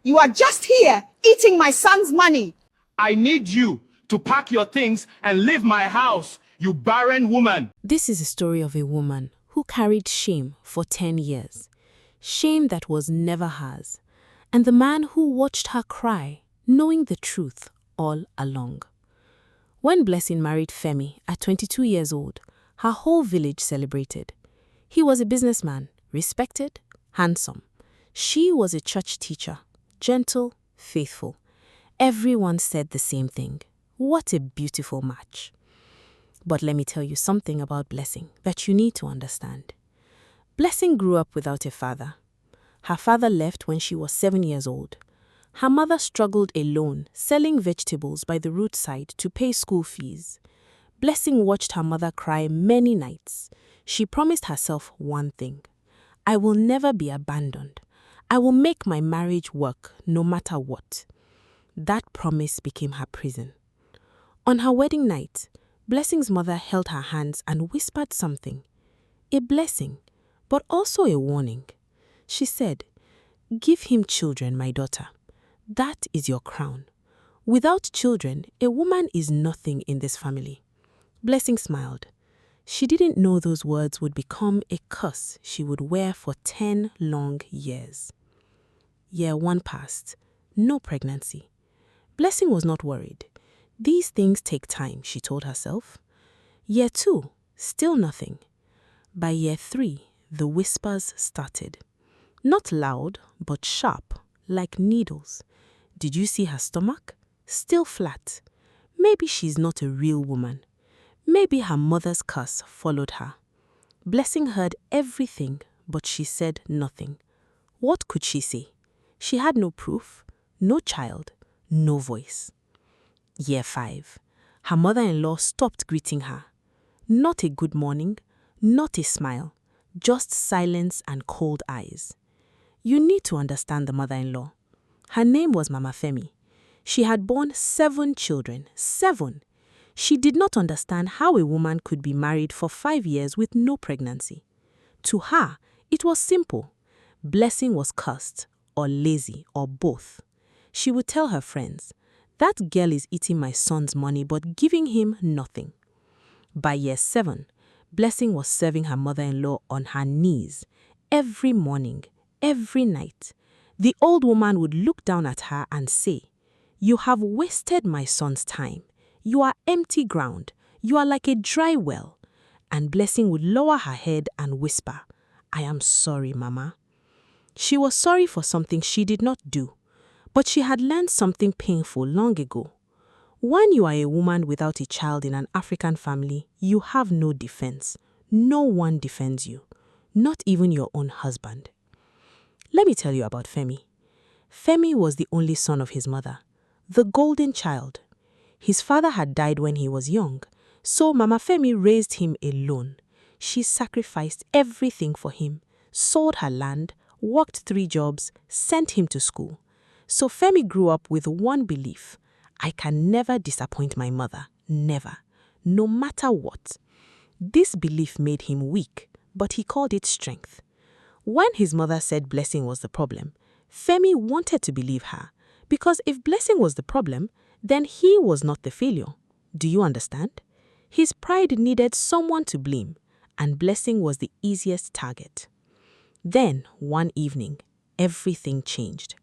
You are just here eating my son's money. I need you to pack your things and leave my house, you barren woman. This is a story of a woman who carried shame for 10 years. Shame that was never hers. And the man who watched her cry, knowing the truth all along. When Blessing married Femi at 22 years old, her whole village celebrated. He was a businessman, respected, handsome. She was a church teacher, gentle, faithful. Everyone said the same thing. What a beautiful match. But let me tell you something about Blessing that you need to understand. Blessing grew up without a father. Her father left when she was 7 years old. Her mother struggled alone, selling vegetables by the roadside to pay school fees. Blessing watched her mother cry many nights. She promised herself one thing: I will never be abandoned. I will make my marriage work no matter what. That promise became her prison. On her wedding night, Blessing's mother held her hands and whispered something. A blessing, but also a warning. She said, "Give him children, my daughter. That is your crown. Without children, a woman is nothing in this family." Blessing smiled. She didn't know those words would become a curse she would wear for 10 long years. Year 1 passed. No pregnancy. Blessing was not worried. These things take time, she told herself. Year 2, still nothing. By year 3, the whispers started. Not loud, but sharp, like needles. Did you see her stomach? Still flat. Maybe she's not a real woman. Maybe her mother's curse followed her. Blessing heard everything, but she said nothing. What could she say? She had no proof, no child, no voice. Year 5. Her mother-in-law stopped greeting her. Not a good morning, not a smile, just silence and cold eyes. You need to understand the mother-in-law. Her name was Mama Femi. She had borne 7 children. 7! She did not understand how a woman could be married for 5 years with no pregnancy. To her, it was simple. Blessing was cursed, or lazy, or both. She would tell her friends, "That girl is eating my son's money but giving him nothing." By year 7, Blessing was serving her mother-in-law on her knees, every morning, every night. The old woman would look down at her and say, "You have wasted my son's time. You are empty ground. You are like a dry well." And Blessing would lower her head and whisper, "I am sorry, Mama." She was sorry for something she did not do, but she had learned something painful long ago. When you are a woman without a child in an African family, you have no defense. No one defends you, not even your own husband. Let me tell you about Femi. Femi was the only son of his mother, the golden child. His father had died when he was young, so Mama Femi raised him alone. She sacrificed everything for him, sold her land, worked 3 jobs, sent him to school. So Femi grew up with one belief: I can never disappoint my mother, never, no matter what. This belief made him weak, but he called it strength. When his mother said Blessing was the problem, Femi wanted to believe her, because if Blessing was the problem, then he was not the failure. Do you understand? His pride needed someone to blame, and Blessing was the easiest target. Then, one evening, everything changed.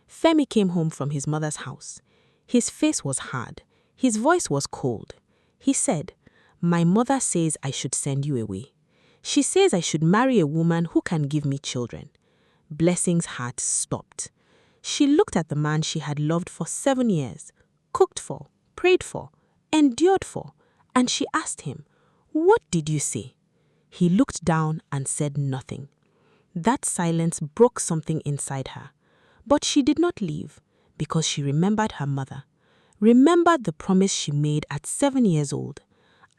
Femi came home from his mother's house. His face was hard. His voice was cold. He said, "My mother says I should send you away. She says I should marry a woman who can give me children." Blessing's heart stopped. She looked at the man she had loved for 7 years, cooked for, prayed for, endured for, and she asked him, "What did you say?" He looked down and said nothing. That silence broke something inside her. But she did not leave, because she remembered her mother, remembered the promise she made at 7 years old.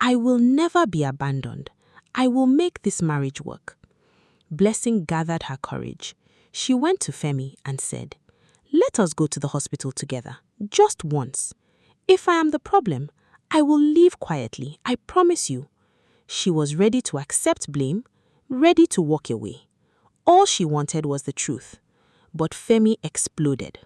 "I will never be abandoned. I will make this marriage work." Blessing gathered her courage. She went to Femi and said, "Let us go to the hospital together, just once. If I am the problem, I will leave quietly, I promise you." She was ready to accept blame, ready to walk away. All she wanted was the truth. But Femi exploded.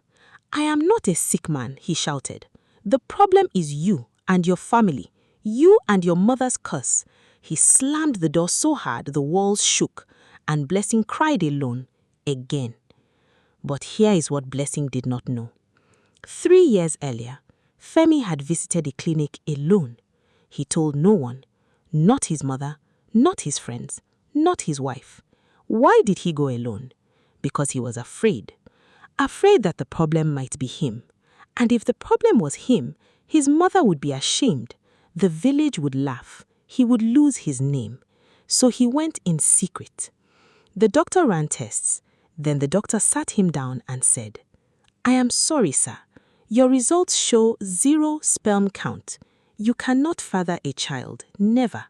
"I am not a sick man," he shouted. "The problem is you and your family, you and your mother's curse." He slammed the door so hard the walls shook, and Blessing cried alone, again. But here is what Blessing did not know. 3 years earlier, Femi had visited a clinic alone. He told no one, not his mother, not his friends, not his wife. Why did he go alone? Because he was afraid. Afraid that the problem might be him. And if the problem was him, his mother would be ashamed. The village would laugh. He would lose his name. So he went in secret. The doctor ran tests. Then the doctor sat him down and said, "I am sorry, sir. Your results show 0 sperm count. You cannot father a child, never."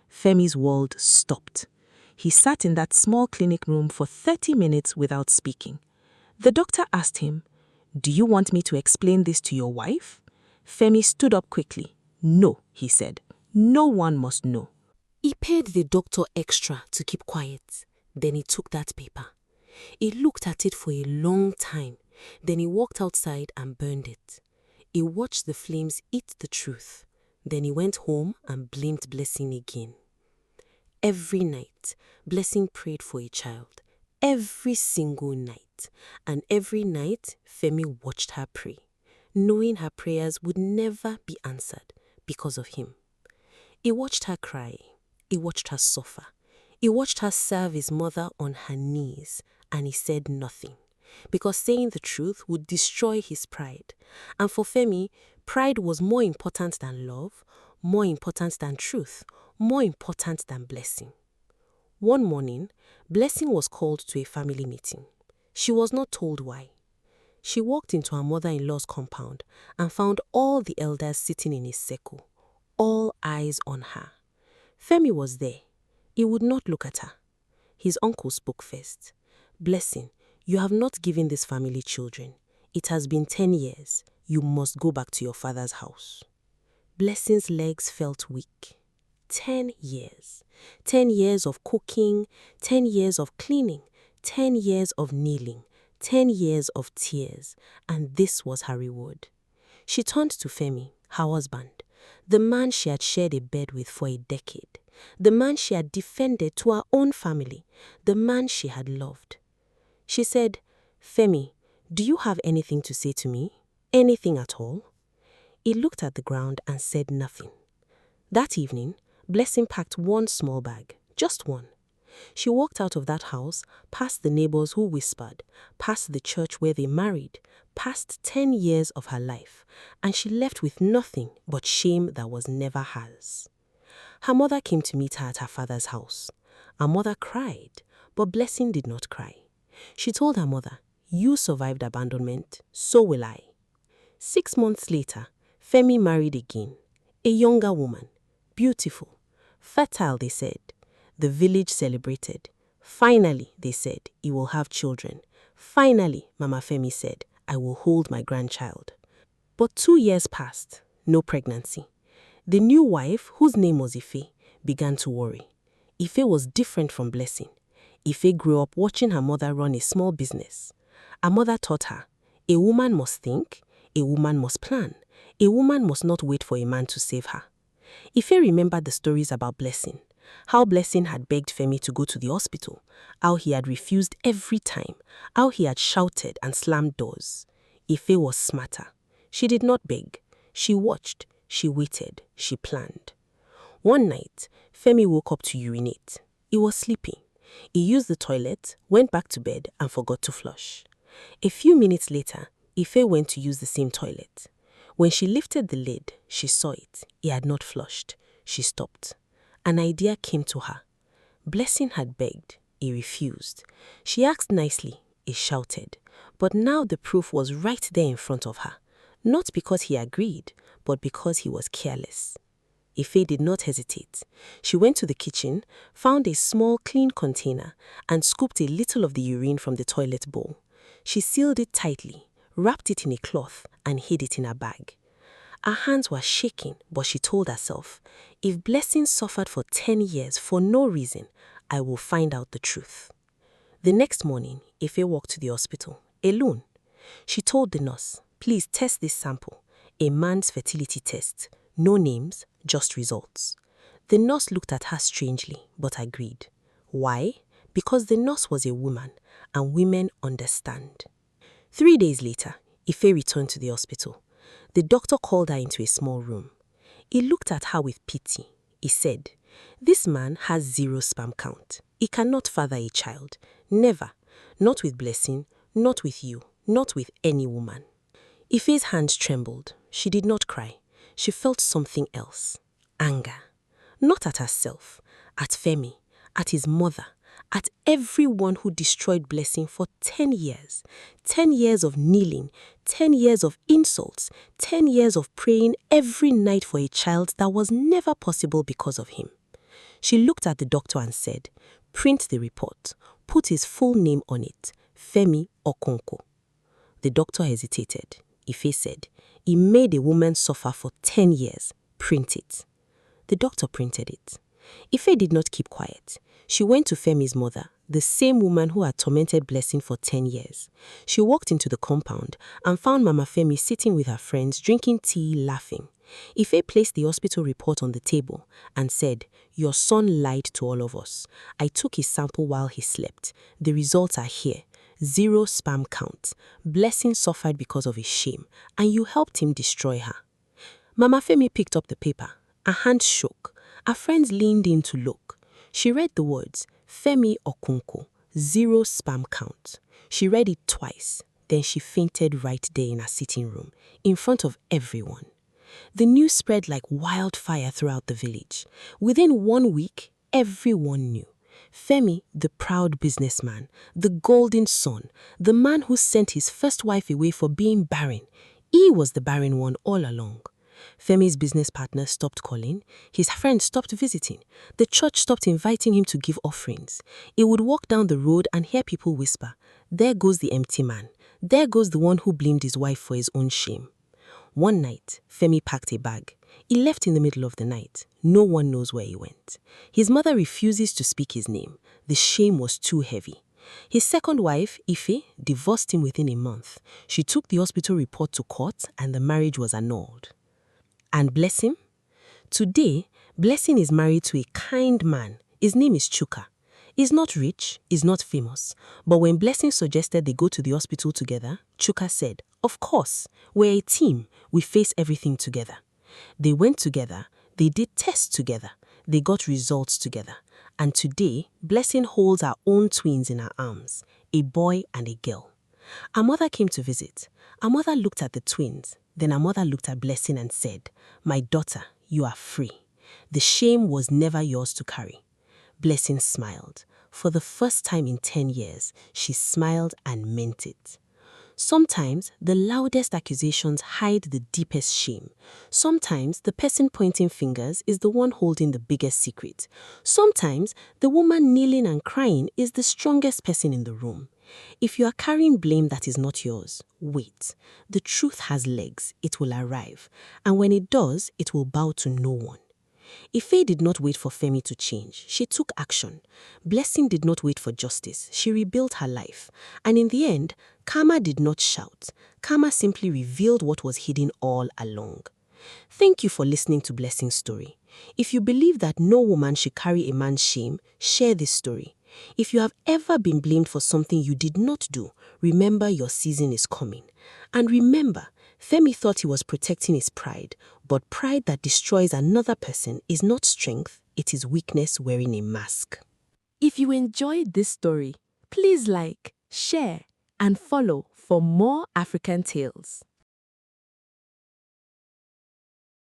Femi's world stopped. He sat in that small clinic room for 30 minutes without speaking. The doctor asked him, "Do you want me to explain this to your wife?" Femi stood up quickly. "No," he said. "No one must know." He paid the doctor extra to keep quiet. Then he took that paper. He looked at it for a long time. Then he walked outside and burned it. He watched the flames eat the truth. Then he went home and blamed Blessing again. Every night, Blessing prayed for a child. Every single night. And every night, Femi watched her pray, knowing her prayers would never be answered because of him. He watched her cry. He watched her suffer. He watched her serve his mother on her knees, and he said nothing, because saying the truth would destroy his pride. And for Femi, pride was more important than love, more important than truth, more important than blessing. One morning, Blessing was called to a family meeting. She was not told why. She walked into her mother-in-law's compound and found all the elders sitting in a circle, all eyes on her. Femi was there. He would not look at her. His uncle spoke first. "Blessing, you have not given this family children. It has been 10 years. You must go back to your father's house." Blessing's legs felt weak. 10 years. 10 years of cooking, 10 years of cleaning, 10 years of kneeling, 10 years of tears, and this was her reward. She turned to Femi, her husband, the man she had shared a bed with for a decade, the man she had defended to her own family, the man she had loved. She said, "Femi, do you have anything to say to me? Anything at all?" He looked at the ground and said nothing. That evening, Blessing packed one small bag, just one. She walked out of that house, past the neighbors who whispered, past the church where they married, past 10 years of her life, and she left with nothing but shame that was never hers. Her mother came to meet her at her father's house. Her mother cried, but Blessing did not cry. She told her mother, "You survived abandonment, so will I." 6 months later, Femi married again, a younger woman, beautiful, fertile, they said. The village celebrated. Finally, they said, he will have children. Finally, Mama Femi said, I will hold my grandchild. But 2 years passed, no pregnancy. The new wife, whose name was Ife, began to worry. Ife was different from Blessing. Ife grew up watching her mother run a small business. Her mother taught her, a woman must think, a woman must plan, a woman must not wait for a man to save her. Ife remembered the stories about Blessing, how Blessing had begged Femi to go to the hospital, how he had refused every time, how he had shouted and slammed doors. Ife was smarter. She did not beg. She watched, she waited, she planned. One night, Femi woke up to urinate. He was sleeping. He used the toilet, went back to bed, and forgot to flush. A few minutes later, Ife went to use the same toilet. When she lifted the lid, she saw it. He had not flushed. She stopped. An idea came to her. Blessing had begged. He refused. She asked nicely. He shouted. But now the proof was right there in front of her. Not because he agreed, but because he was careless. Ife did not hesitate. She went to the kitchen, found a small clean container, and scooped a little of the urine from the toilet bowl. She sealed it tightly, wrapped it in a cloth, and hid it in her bag. Her hands were shaking, but she told herself, if Blessing suffered for 10 years for no reason, I will find out the truth. The next morning, Ife walked to the hospital, alone. She told the nurse, "Please test this sample. A man's fertility test. No names, just results." The nurse looked at her strangely, but agreed. Why? Because the nurse was a woman, and women understand. 3 days later, Ife returned to the hospital. The doctor called her into a small room. He looked at her with pity. He said, "This man has 0 sperm count. He cannot father a child. Never. Not with Blessing, not with you, not with any woman." Ife's hands trembled. She did not cry. She felt something else. Anger. Not at herself, at Femi, at his mother, at everyone who destroyed Blessing for 10 years. 10 years of kneeling, 10 years of insults, 10 years of praying every night for a child that was never possible because of him. She looked at the doctor and said, "Print the report. Put his full name on it, Femi Okonko." The doctor hesitated. Ife said, "He made a woman suffer for 10 years. Print it." The doctor printed it. Ife did not keep quiet. She went to Femi's mother, the same woman who had tormented Blessing for 10 years. She walked into the compound and found Mama Femi sitting with her friends, drinking tea, laughing. Ife placed the hospital report on the table and said, "Your son lied to all of us. I took his sample while he slept. The results are here. 0 sperm count. Blessing suffered because of his shame, and you helped him destroy her." Mama Femi picked up the paper. Her hand shook. Her friends leaned in to look. She read the words, Femi Okunko, 0 sperm count. She read it twice. Then she fainted right there in her sitting room, in front of everyone. The news spread like wildfire throughout the village. Within 1 week, everyone knew. Femi, the proud businessman, the golden son, the man who sent his first wife away for being barren, he was the barren one all along. Femi's business partner stopped calling, his friends stopped visiting, the church stopped inviting him to give offerings. He would walk down the road and hear people whisper, "There goes the empty man. There goes the one who blamed his wife for his own shame." One night, Femi packed a bag. He left in the middle of the night. No one knows where he went. His mother refuses to speak his name. The shame was too heavy. His second wife, Ife, divorced him within a month. She took the hospital report to court and the marriage was annulled. And Blessing? Today, Blessing is married to a kind man. His name is Chuka. He's not rich, he's not famous. But when Blessing suggested they go to the hospital together, Chuka said, "Of course, we're a team. We face everything together." They went together, they did tests together, they got results together. And today, Blessing holds her own twins in her arms, a boy and a girl. Her mother came to visit. Her mother looked at the twins. Then her mother looked at Blessing and said, "My daughter, you are free. The shame was never yours to carry." Blessing smiled. For the first time in 10 years, she smiled and meant it. Sometimes the loudest accusations hide the deepest shame. Sometimes the person pointing fingers is the one holding the biggest secret. Sometimes the woman kneeling and crying is the strongest person in the room. If you are carrying blame that is not yours, wait. The truth has legs, it will arrive. And when it does, it will bow to no one. Ife did not wait for Femi to change. She took action. Blessing did not wait for justice. She rebuilt her life. And in the end, karma did not shout. Karma simply revealed what was hidden all along. Thank you for listening to Blessing's story. If you believe that no woman should carry a man's shame, share this story. If you have ever been blamed for something you did not do, remember your season is coming. And remember, Femi thought he was protecting his pride, but pride that destroys another person is not strength, it is weakness wearing a mask. If you enjoyed this story, please like, share, and follow for more African tales.